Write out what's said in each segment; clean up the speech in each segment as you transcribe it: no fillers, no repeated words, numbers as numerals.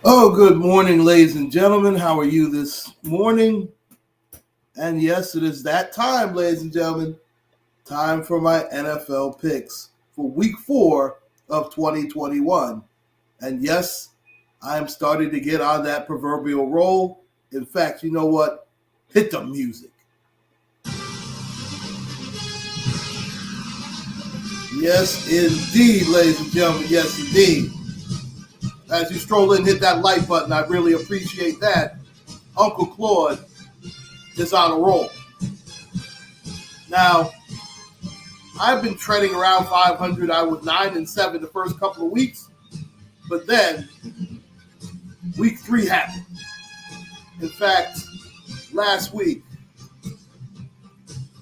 Oh, good morning, ladies and gentlemen. How are you this morning? And yes, it is that time, ladies and gentlemen. Time for my NFL picks for week 4 of 2021. And yes, I'm starting to get on that proverbial roll. In fact, you know what? Hit the music. Yes, indeed, ladies and gentlemen. Yes, indeed. As you stroll in, hit that like button. I really appreciate that. UncleClaude is on a roll. Now, I've been treading around 500. I was 9-7 the first couple of weeks, but then week 3 happened. In fact, last week,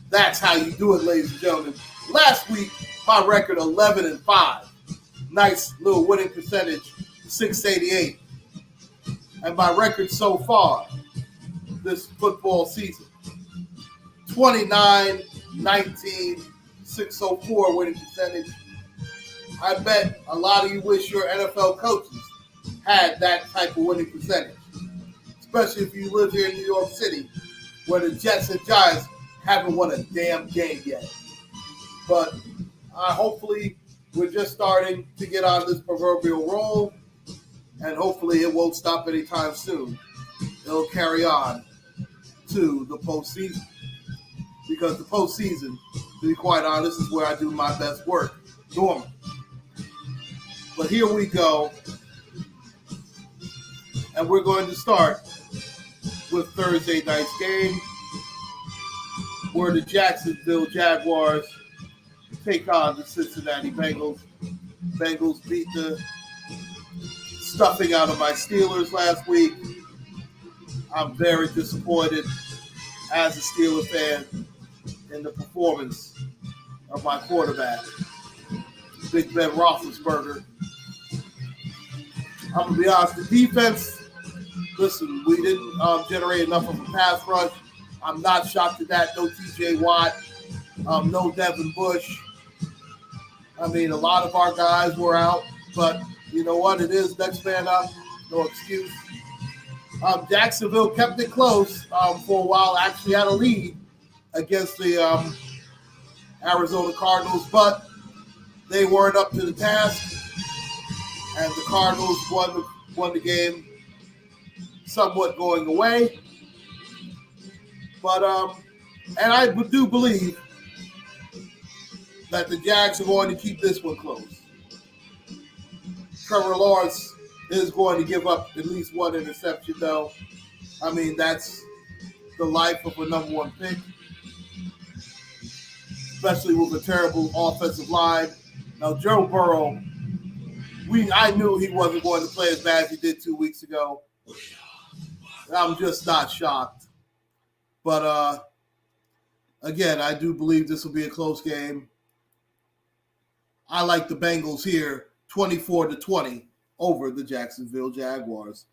that's how you do it, ladies and gentlemen. Last week, my record 11-5. Nice little winning percentage, 688. And my record so far this football season, 29-19. 604 winning percentage. I bet a lot of you wish your NFL coaches had that type of winning percentage, especially if you live here in New York City, where the Jets and Giants haven't won a damn game yet. But hopefully we're just starting to get on this proverbial roll, and hopefully it won't stop anytime soon. It'll carry on to the postseason, because the postseason, to be quite honest, is where I do my best work normally. But here we go, and we're going to start with Thursday night's game, where the Jacksonville Jaguars take on the Cincinnati Bengals. Bengals beat the stuffing out of my Steelers last week. I'm very disappointed as a Steelers fan in the performance of my quarterback, Big Ben Roethlisberger. I'm going to be honest, the defense, listen, we didn't generate enough of a pass rush. I'm not shocked at that. No TJ Watt, no Devin Bush. I mean, a lot of our guys were out, but you know what? It is next man up. No excuse. Jacksonville kept it close for a while, actually had a lead against the Arizona Cardinals, but they weren't up to the task, and the Cardinals won the game somewhat going away. But and I do believe that the Jags are going to keep this one close. Trevor Lawrence is going to give up at least one interception, though. I mean, that's the life of a number 1 pick, especially with a terrible offensive line. Now, Joe Burrow, I knew he wasn't going to play as bad as he did 2 weeks ago. I'm just not shocked. But, again, I do believe this will be a close game. I like the Bengals here, 24-20 over the Jacksonville Jaguars.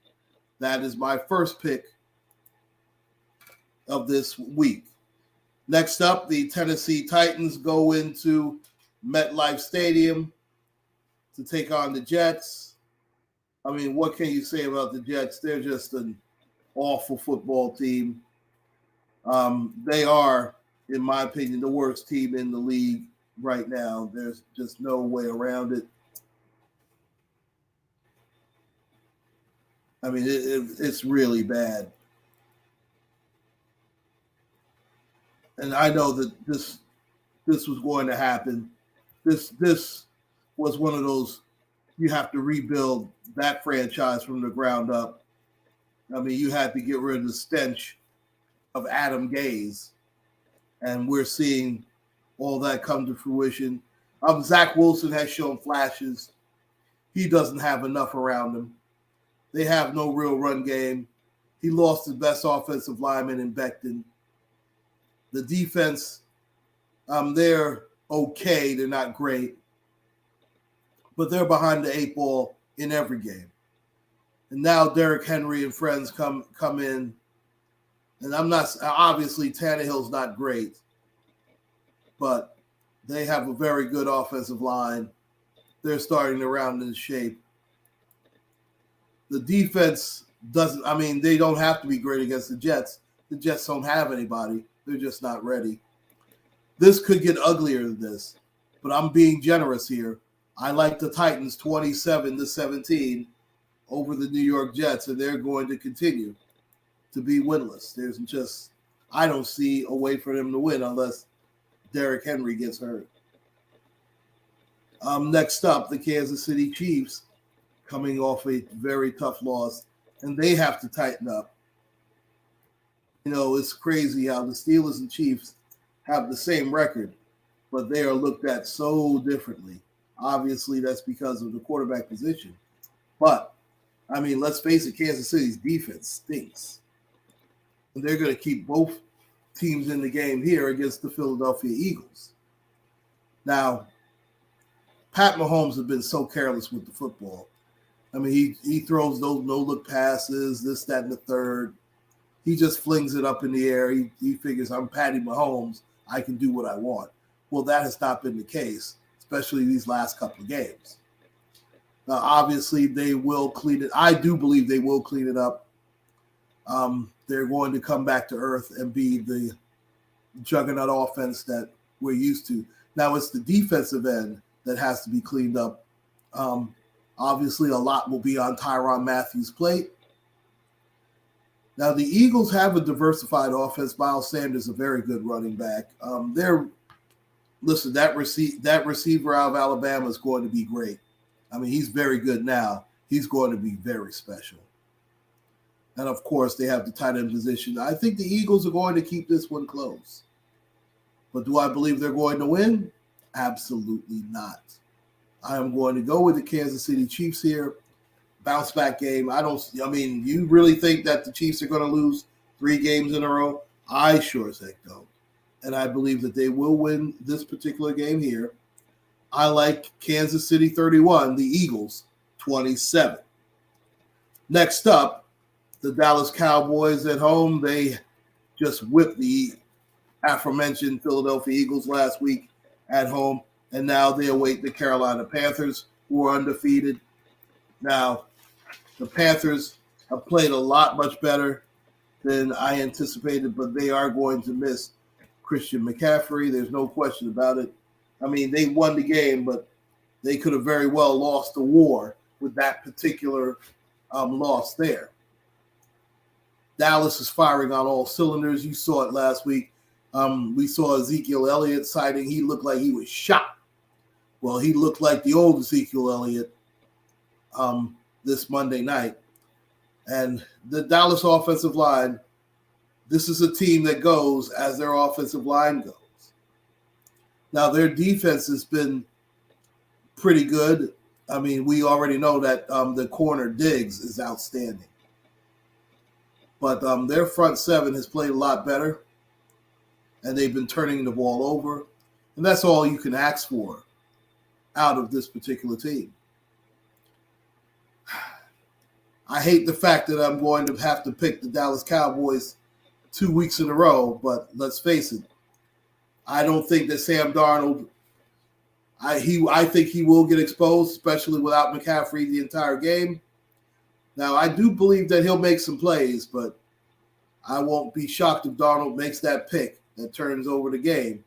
That is my first pick of this week. Next up, the Tennessee Titans go into MetLife Stadium to take on the Jets. I mean, what can you say about the Jets? They're just an awful football team. They are, in my opinion, the worst team in the league right now. There's just no way around it. I mean, it's really bad. And I know that this was going to happen. This was one of those, you have to rebuild that franchise from the ground up. I mean, you had to get rid of the stench of Adam Gase, and we're seeing all that come to fruition. Zach Wilson has shown flashes. He doesn't have enough around him. They have no real run game. He lost his best offensive lineman in Becton. The defense, they're okay. They're not great. But they're behind the 8 ball in every game. And now Derrick Henry and friends come in. And obviously Tannehill's not great. But they have a very good offensive line. They're starting to round into shape. the defense doesn't. I mean, they don't have to be great against the Jets. The Jets don't have anybody. They're just not ready. This could get uglier than this, but I'm being generous here. I like the Titans 27-17 over the New York Jets, and they're going to continue to be winless. I don't see a way for them to win unless Derrick Henry gets hurt. Next up, the Kansas City Chiefs coming off a very tough loss, and they have to tighten up. It's crazy how the Steelers and Chiefs have the same record, but they are looked at so differently. Obviously, that's because of the quarterback position. But, let's face it, Kansas City's defense stinks. And they're going to keep both teams in the game here against the Philadelphia Eagles. Now, Pat Mahomes has been so careless with the football. He throws those no-look passes, this, that, and the third. He just flings it up in the air. He figures, I'm Patty Mahomes. I can do what I want. Well, that has not been the case, especially these last couple of games. Now, obviously, they will clean it. I do believe they will clean it up. They're going to come back to earth and be the juggernaut offense that we're used to. Now, it's the defensive end that has to be cleaned up. Obviously, a lot will be on Tyrann Mathieu's plate. Now, the Eagles have a diversified offense. Miles Sanders is a very good running back. That receiver out of Alabama is going to be great. He's very good now. He's going to be very special. And, of course, they have the tight end position. I think the Eagles are going to keep this one close. But do I believe they're going to win? Absolutely not. I am going to go with the Kansas City Chiefs here. Bounce back game. You really think that the Chiefs are going to lose 3 games in a row? I sure as heck don't. And I believe that they will win this particular game here. I like Kansas City 31, the Eagles 27. Next up, the Dallas Cowboys at home. They just whipped the aforementioned Philadelphia Eagles last week at home, and now they await the Carolina Panthers, who are undefeated. Now, the Panthers have played a lot much better than I anticipated, but they are going to miss Christian McCaffrey. There's no question about it. They won the game, but they could have very well lost the war with that particular loss there. Dallas is firing on all cylinders. You saw it last week. We saw Ezekiel Elliott sighting. He looked like he was shot. Well, he looked like the old Ezekiel Elliott this Monday night. And the Dallas offensive line, this is a team that goes as their offensive line goes. Now, their defense has been pretty good. We already know that the corner Diggs is outstanding. But their front seven has played a lot better, and they've been turning the ball over. And that's all you can ask for out of this particular team. I hate the fact that I'm going to have to pick the Dallas Cowboys 2 weeks in a row, but let's face it. I don't think that Sam Darnold, I think he will get exposed, especially without McCaffrey the entire game. Now, I do believe that he'll make some plays, but I won't be shocked if Darnold makes that pick that turns over the game.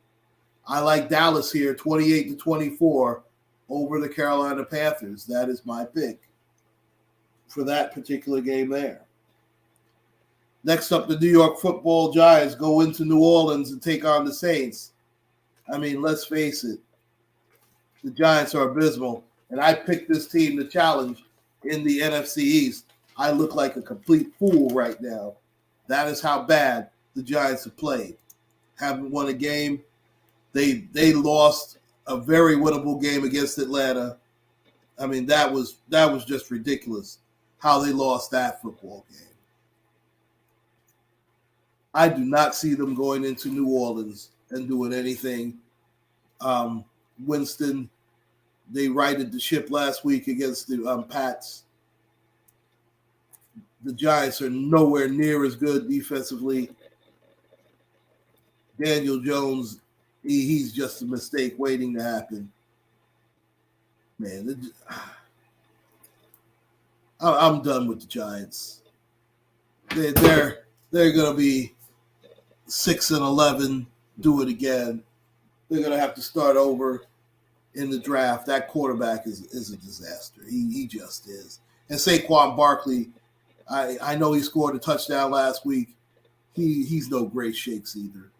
I like Dallas here, 28-24 over the Carolina Panthers. That is my pick for that particular game there. Next up, the New York Football Giants go into New Orleans and take on the Saints. Let's face it. The Giants are abysmal, and I picked this team to challenge in the NFC East. I look like a complete fool right now. That is how bad the Giants have played. Haven't won a game. They lost a very winnable game against Atlanta. That was just ridiculous how they lost that football game. I do not see them going into New Orleans and doing anything. Winston, they righted the ship last week against the Pats. The Giants are nowhere near as good defensively. Daniel Jones, he's just a mistake waiting to happen. Man, I'm done with the Giants. They're going to be 6-11. Do it again. They're going to have to start over in the draft. That quarterback is a disaster. He just is. And Saquon Barkley, I know he scored a touchdown last week. He's no great shakes either.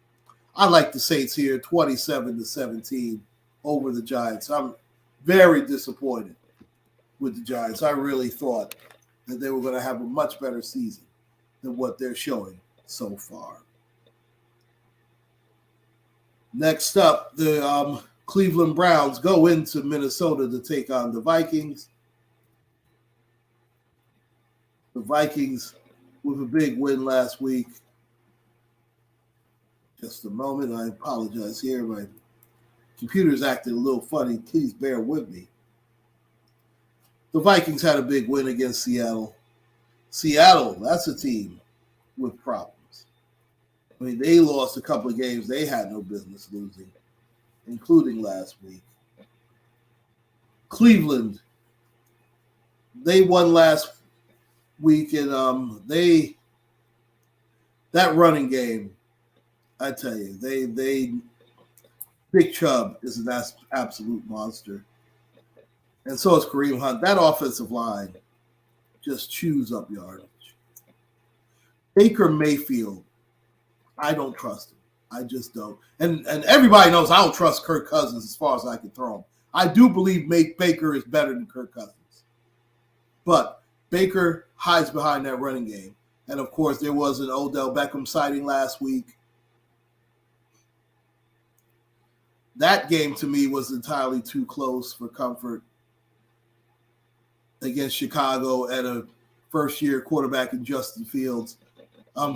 I like the Saints here, 27-17 over the Giants. I'm very disappointed with the Giants. I really thought that they were going to have a much better season than what they're showing so far. Next up, the Cleveland Browns go into Minnesota to take on the Vikings. The Vikings with a big win last week. Just a moment. I apologize here. My computer's acting a little funny. Please bear with me. The Vikings had a big win against Seattle. Seattle, that's a team with problems. I mean, they lost a couple of games they had no business losing, including last week. Cleveland, they won last week, and that running game, I tell you, they Big Chubb is an absolute monster. And so is Kareem Hunt. That offensive line just chews up yardage. Baker Mayfield, I don't trust him. I just don't. And everybody knows I don't trust Kirk Cousins as far as I can throw him. I do believe Baker is better than Kirk Cousins. But Baker hides behind that running game. And, of course, there was an Odell Beckham sighting last week. That game, to me, was entirely too close for comfort against Chicago and a first-year quarterback in Justin Fields.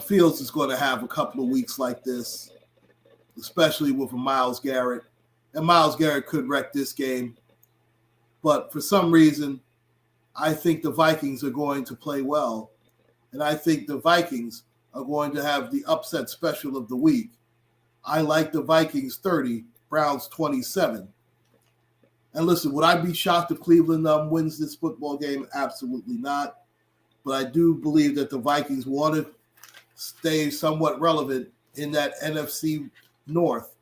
Fields is going to have a couple of weeks like this, especially with a Myles Garrett. And Myles Garrett could wreck this game. But for some reason, I think the Vikings are going to play well. And I think the Vikings are going to have the upset special of the week. I like the Vikings 30, Browns 27. And listen, would I be shocked if Cleveland wins this football game? Absolutely not. But I do believe that the Vikings want to stay somewhat relevant in that NFC North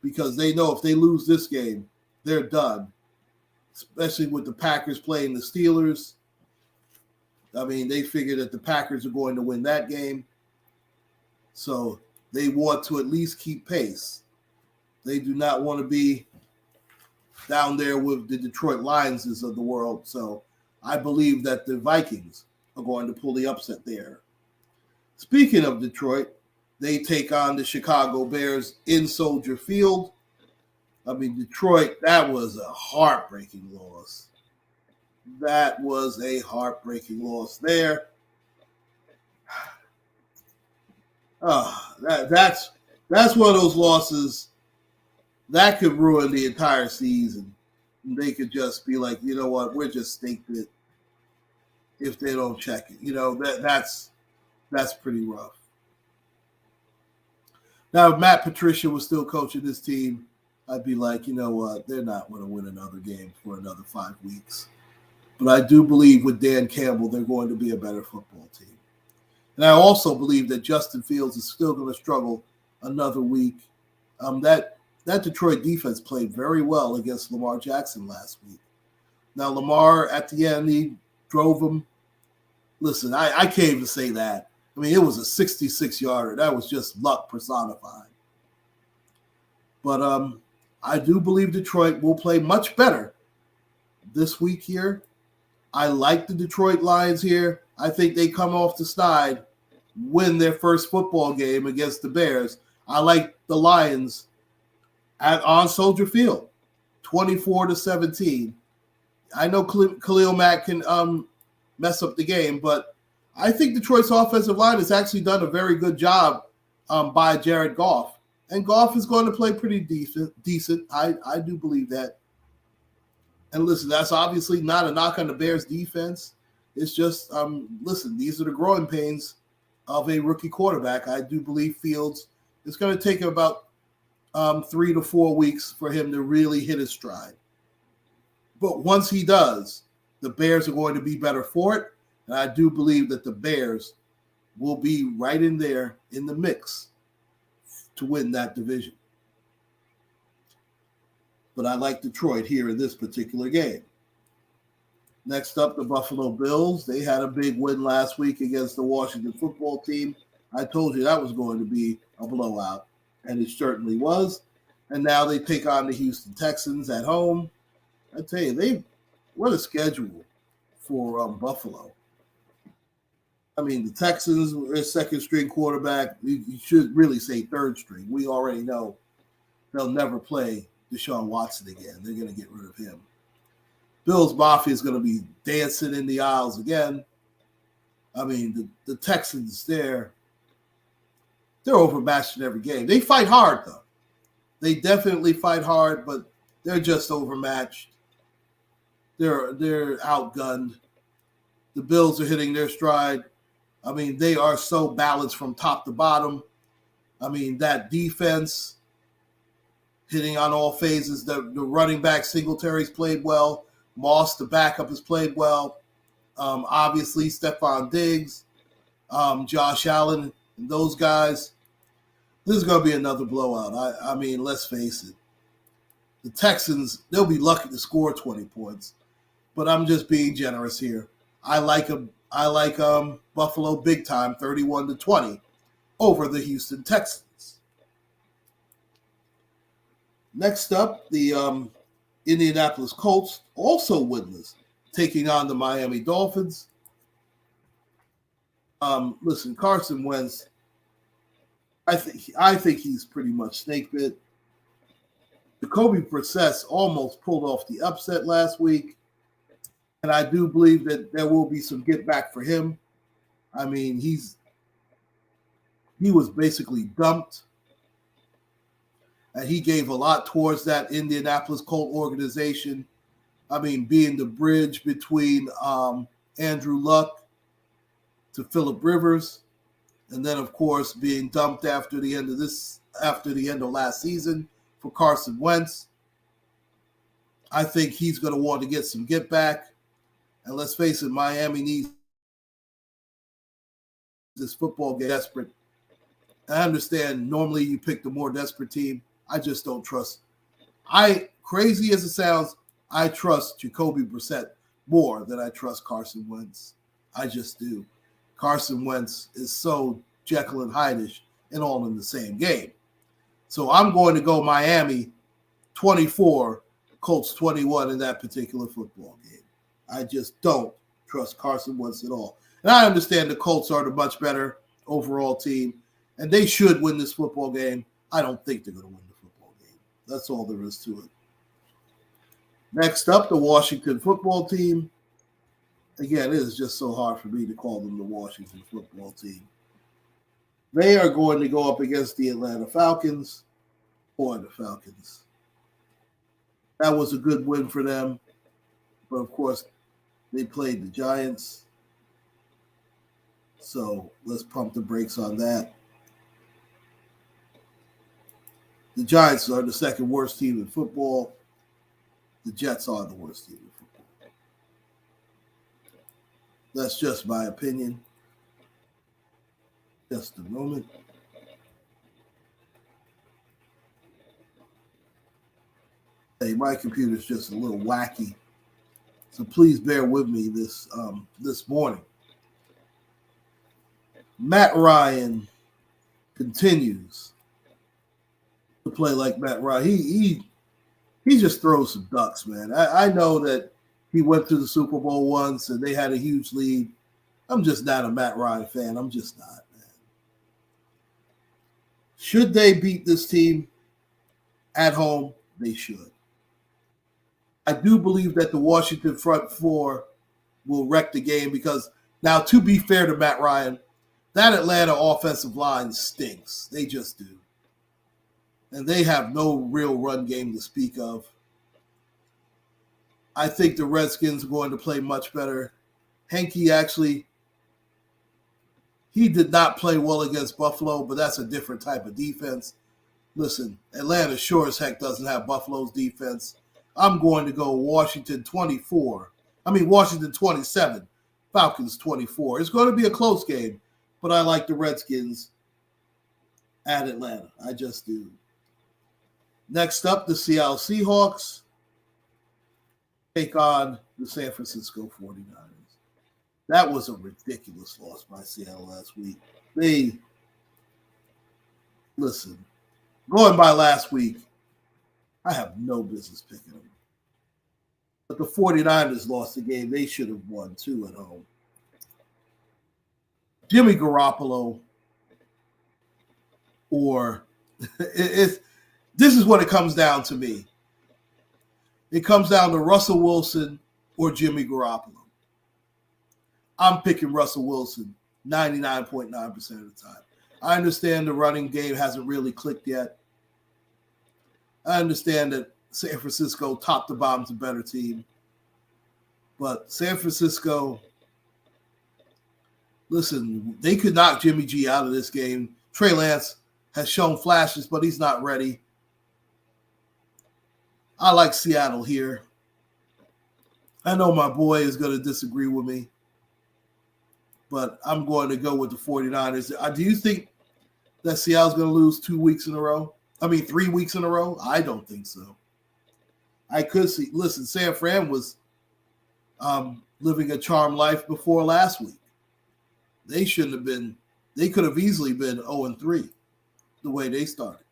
because they know if they lose this game, they're done, especially with the Packers playing the Steelers. I mean, they figure that the Packers are going to win that game. So they want to at least keep pace. They do not want to be down there with the Detroit Lions of the world. So I believe that the Vikings are going to pull the upset there. Speaking of Detroit, they take on the Chicago Bears in Soldier Field. I mean, Detroit, that was a heartbreaking loss. That was a heartbreaking loss there. That's one of those losses that could ruin the entire season. They could just be like, you know what, we're just staked it if they don't check it. You know, that's pretty rough. Now, if Matt Patricia was still coaching this team, I'd be like, you know what, they're not going to win another game for another 5 weeks. But I do believe with Dan Campbell, they're going to be a better football team. And I also believe that Justin Fields is still going to struggle another week. That Detroit defense played very well against Lamar Jackson last week. Now, Lamar, at the end, he drove him. Listen, I can't even say that. I mean, it was a 66-yarder. That was just luck personified. But I do believe Detroit will play much better this week here. I like the Detroit Lions here. I think they come off the snide, win their first football game against the Bears. I like the Lions on Soldier Field, 24-17. I know Khalil Mack can mess up the game, but I think Detroit's offensive line has actually done a very good job by Jared Goff. And Goff is going to play pretty decent. I do believe that. And listen, that's obviously not a knock on the Bears defense. It's just, listen, these are the growing pains of a rookie quarterback. I do believe Fields is going to take about 3 to 4 weeks for him to really hit his stride. But once he does, the Bears are going to be better for it. And I do believe that the Bears will be right in there in the mix to win that division. But I like Detroit here in this particular game. Next up, the Buffalo Bills. They had a big win last week against the Washington football team. I told you that was going to be a blowout, and it certainly was. And now they take on the Houston Texans at home. I tell you, what a schedule for Buffalo. I mean, the Texans are second-string quarterback. You should really say third-string. We already know they'll never play Deshaun Watson again. They're going to get rid of him. Bills Mafia is going to be dancing in the aisles again. I mean, the Texans, they're overmatched in every game. They fight hard, though. They definitely fight hard, but they're just overmatched. They're outgunned. The Bills are hitting their stride. I mean, they are so balanced from top to bottom. I mean, that defense hitting on all phases. The running back Singletary's played well. Moss, the backup, has played well. Obviously, Stephon Diggs, Josh Allen, and those guys. This is going to be another blowout. I mean, let's face it. The Texans, they'll be lucky to score 20 points. But I'm just being generous here. I like Buffalo big time, 31-20, over the Houston Texans. Next up, the Indianapolis Colts, also winless, taking on the Miami Dolphins. Listen, Carson Wentz, I think he's pretty much snake bit. Jacoby Brissett almost pulled off the upset last week, and I do believe that there will be some get back for him. I mean, he was basically dumped, and he gave a lot towards that Indianapolis Colt organization. I mean, being the bridge between Andrew Luck to Phillip Rivers, and then, of course, being dumped after the end of last season for Carson Wentz. I think he's going to want to get some get back. And let's face it, Miami needs this football game desperate. I understand normally you pick the more desperate team. I just don't trust. Crazy as it sounds, I trust Jacoby Brissett more than I trust Carson Wentz. I just do. Carson Wentz is so Jekyll and Hyde-ish and all in the same game. So I'm going to go Miami 24, Colts 21 in that particular football game. I just don't trust Carson Wentz at all. And I understand the Colts are the much better overall team, and they should win this football game. I don't think they're going to win the football game. That's all there is to it. Next up, the Washington football team. Again, it is just so hard for me to call them the Washington football team. They are going to go up against the Atlanta Falcons. Boy, the Falcons. That was a good win for them. But, of course, they played the Giants. So let's pump the brakes on that. The Giants are the second worst team in football. The Jets are the worst team in football. That's just my opinion. Just a moment. Hey, my computer's just a little wacky, so please bear with me this morning. Matt Ryan continues to play like Matt Ryan. He just throws some ducks, man. I know that he went to the Super Bowl once and they had a huge lead. I'm just not a Matt Ryan fan. I'm just not, man. Should they beat this team at home? They should. I do believe that the Washington front four will wreck the game because now, to be fair to Matt Ryan, that Atlanta offensive line stinks. They just do. And they have no real run game to speak of. I think the Redskins are going to play much better. Henke actually, he did not play well against Buffalo, but that's a different type of defense. Listen, Atlanta sure as heck doesn't have Buffalo's defense. I'm going to go Washington 27, Falcons 24. It's going to be a close game, but I like the Redskins at Atlanta. I just do. Next up, the Seattle Seahawks take on the San Francisco 49ers. That was a ridiculous loss by Seattle last week. Listen, going by last week, I have no business picking them. But the 49ers lost the game. They should have won too at home. Jimmy Garoppolo or this is what it comes down to me. It comes down to Russell Wilson or Jimmy Garoppolo. I'm picking Russell Wilson 99.9% of the time. I understand the running game hasn't really clicked yet. I understand that San Francisco, top to bottom, is a better team. But San Francisco, listen, they could knock Jimmy G out of this game. Trey Lance has shown flashes, but he's not ready. I like Seattle here. I know my boy is going to disagree with me, but I'm going to go with the 49ers. Do you think that Seattle's going to lose 2 weeks in a row? 3 weeks in a row? I don't think so. I could see. Listen, San Fran was living a charmed life before last week. They shouldn't have been. They could have easily been 0-3 the way they started.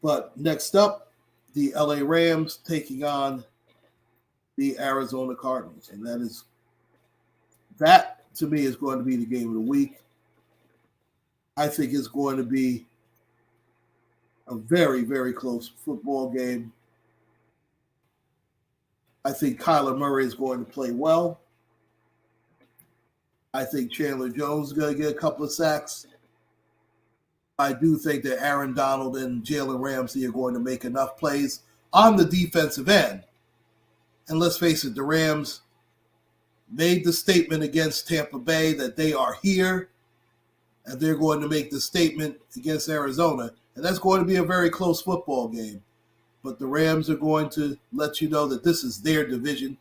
But next up, the LA Rams taking on the Arizona Cardinals. And that to me is going to be the game of the week. I think it's going to be a very, very close football game. I think Kyler Murray is going to play well. I think Chandler Jones is going to get a couple of sacks. I do think that Aaron Donald and Jalen Ramsey are going to make enough plays on the defensive end. And let's face it, the Rams made the statement against Tampa Bay that they are here, and they're going to make the statement against Arizona. And that's going to be a very close football game. But the Rams are going to let you know that this is their division.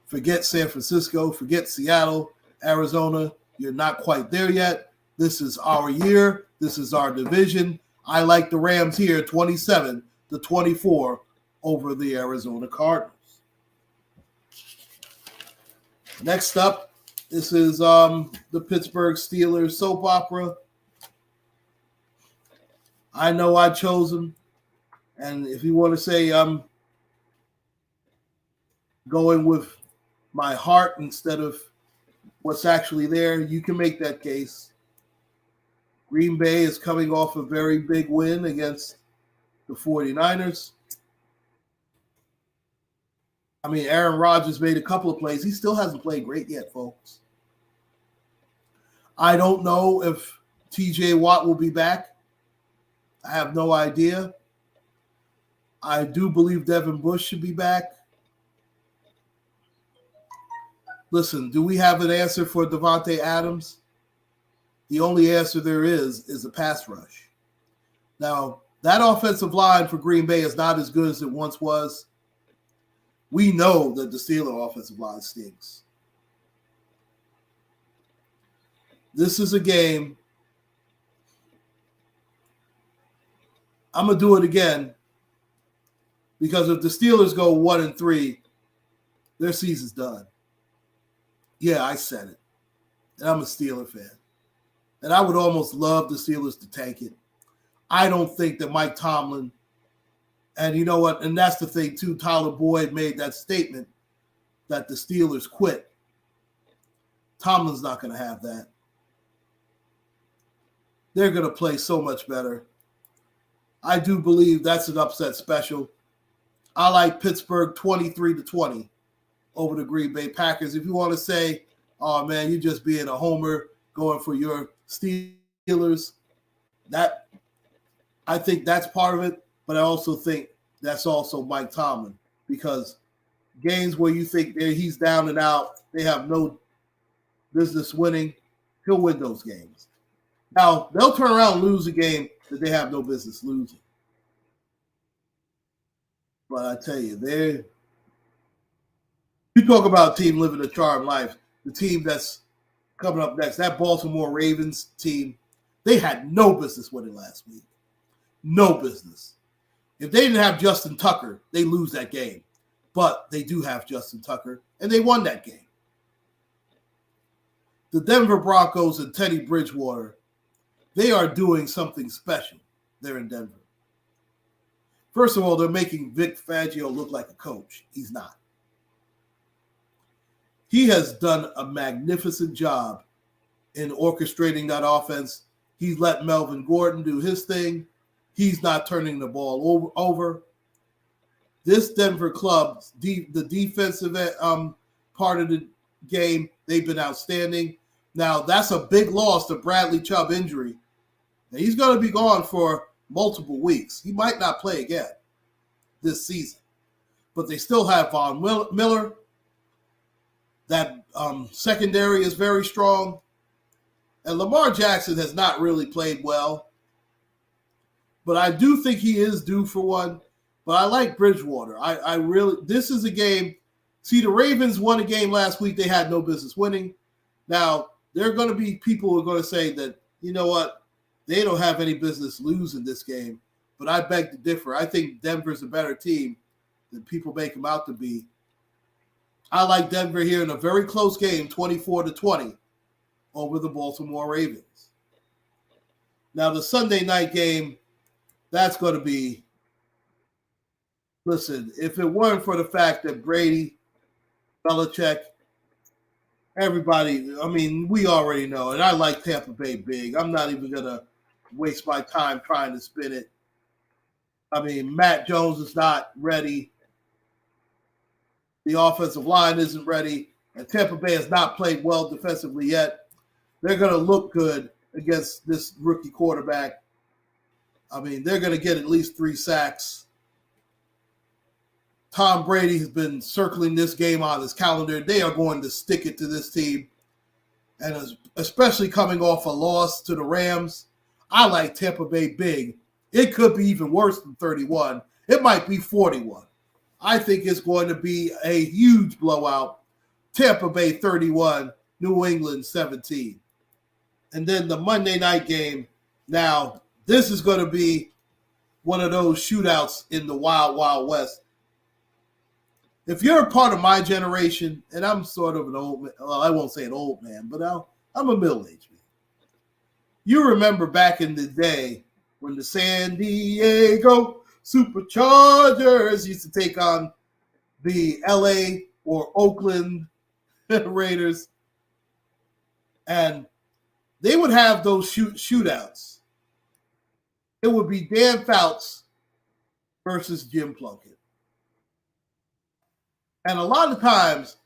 Forget San Francisco, forget Seattle, Arizona. You're not quite there yet. This is our year. This is our division. I like the Rams here, 27-24 over the Arizona Cardinals. Next up, this is the Pittsburgh Steelers soap opera. I know I chose them. And if you want to say I'm going with my heart instead of what's actually there, you can make that case. Green Bay is coming off a very big win against the 49ers. Aaron Rodgers made a couple of plays. He still hasn't played great yet, folks. I don't know if TJ Watt will be back. I have no idea. I do believe Devin Bush should be back. Listen, do we have an answer for Devontae Adams? The only answer there is a pass rush. Now, that offensive line for Green Bay is not as good as it once was. We know that the Steelers offensive line stinks. This is a game. I'm going to do it again because if the Steelers go 1-3, their season's done. Yeah, I said it. And I'm a Steeler fan. And I would almost love the Steelers to tank it. I don't think that Mike Tomlin, and you know what, and that's the thing too, Tyler Boyd made that statement that the Steelers quit. Tomlin's not going to have that. They're going to play so much better. I do believe that's an upset special. I like Pittsburgh 23-20 over the Green Bay Packers. If you want to say, oh man, you're just being a homer going for your Steelers, that I think that's part of it, but I also think that's also Mike Tomlin because games where you think he's down and out, they have no business winning, he'll win those games. Now, they'll turn around and lose a game that they have no business losing. But I tell you, You talk about a team living a charmed life. The team that's coming up next, that Baltimore Ravens team, they had no business winning last week. No business. If they didn't have Justin Tucker, they lose that game. But they do have Justin Tucker, and they won that game. The Denver Broncos and Teddy Bridgewater, they are doing something special there in Denver. First of all, they're making Vic Fangio look like a coach. He's not. He has done a magnificent job in orchestrating that offense. He's let Melvin Gordon do his thing. He's not turning the ball over. This Denver club, the defensive part of the game, they've been outstanding. Now, that's a big loss to Bradley Chubb injury. Now, he's going to be gone for multiple weeks. He might not play again this season. But they still have Von Miller. That secondary is very strong. And Lamar Jackson has not really played well. But I do think he is due for one. But I like Bridgewater. This is a game. See, the Ravens won a game last week they had no business winning. Now, there are going to be people who are going to say that, you know what, they don't have any business losing this game. But I beg to differ. I think Denver's a better team than people make them out to be. I like Denver here in a very close game, 24-20, over the Baltimore Ravens. Now, the Sunday night game, that's going to be, listen, if it weren't for the fact that Brady, Belichick, everybody, I mean, we already know, and I like Tampa Bay big. I'm not even going to waste my time trying to spin it. I mean, Matt Jones is not ready. The offensive line isn't ready, and Tampa Bay has not played well defensively yet. They're going to look good against this rookie quarterback. I mean, they're going to get at least 3 sacks. Tom Brady has been circling this game on his calendar. They are going to stick it to this team, and especially coming off a loss to the Rams, I like Tampa Bay big. It could be even worse than 31. It might be 41. I think it's going to be a huge blowout. Tampa Bay 31, New England 17. And then the Monday night game. Now, this is going to be one of those shootouts in the Wild, Wild West. If you're a part of my generation, and I'm sort of an old man, well, I won't say an old man, but I'm a middle-aged man. You remember back in the day when the San Diego Superchargers used to take on the LA or Oakland Raiders. And they would have those shootouts. It would be Dan Fouts versus Jim Plunkett. And a lot of times,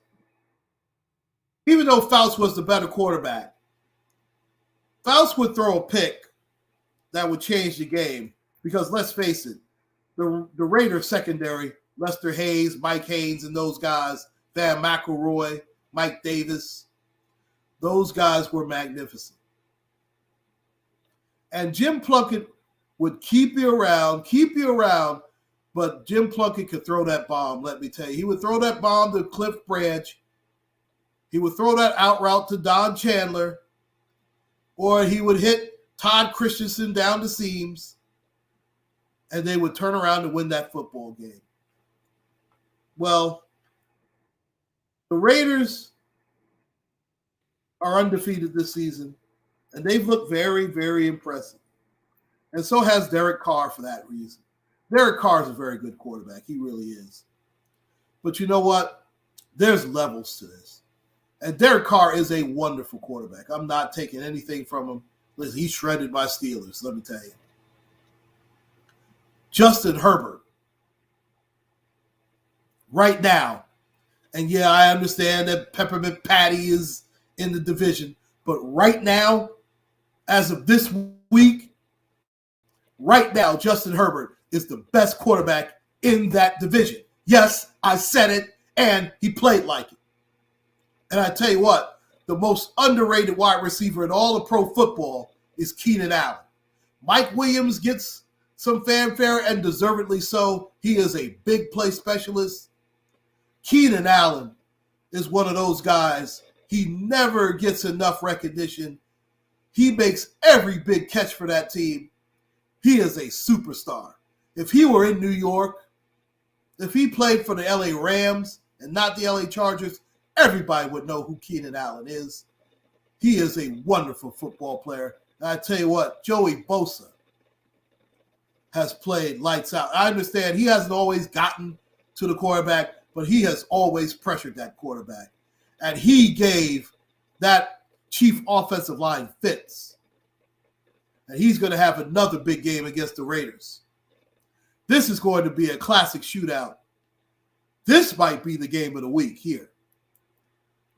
even though Fouts was the better quarterback, Fouts would throw a pick that would change the game. Because let's face it, the Raiders secondary, Lester Hayes, Mike Haynes, and those guys, Van McElroy, Mike Davis, those guys were magnificent. And Jim Plunkett would keep you around, but Jim Plunkett could throw that bomb, let me tell you. He would throw that bomb to Cliff Branch. He would throw that out route to Don Chandler. Or he would hit Todd Christensen down the seams. And they would turn around and win that football game. Well, the Raiders are undefeated this season, and they've looked very, very impressive. And so has Derek Carr for that reason. Derek Carr is a very good quarterback. He really is. But you know what? There's levels to this. And Derek Carr is a wonderful quarterback. I'm not taking anything from him. Listen, he's shredded by Steelers, let me tell you. Justin Herbert, right now, and yeah, I understand that Peppermint Patty is in the division, but right now, as of this week, right now, Justin Herbert is the best quarterback in that division. Yes, I said it, and he played like it. And I tell you what, the most underrated wide receiver in all of pro football is Keenan Allen. Mike Williams gets some fanfare, and deservedly so. He is a big play specialist. Keenan Allen is one of those guys. He never gets enough recognition. He makes every big catch for that team. He is a superstar. If he were in New York, if he played for the LA Rams and not the LA Chargers, everybody would know who Keenan Allen is. He is a wonderful football player. And I tell you what, Joey Bosa has played lights out. I understand he hasn't always gotten to the quarterback, but he has always pressured that quarterback. And he gave that chief offensive line fits. And he's going to have another big game against the Raiders. This is going to be a classic shootout. This might be the game of the week here.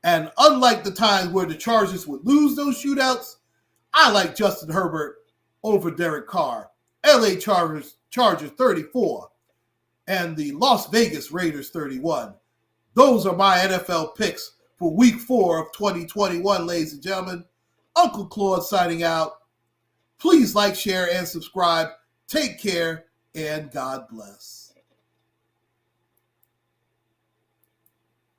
And unlike the times where the Chargers would lose those shootouts, I like Justin Herbert over Derek Carr. LA Chargers 34 and the Las Vegas Raiders 31. Those are my NFL picks for week 4 of 2021, ladies and gentlemen. Uncle Claude signing out. Please like, share, and subscribe. Take care, and God bless.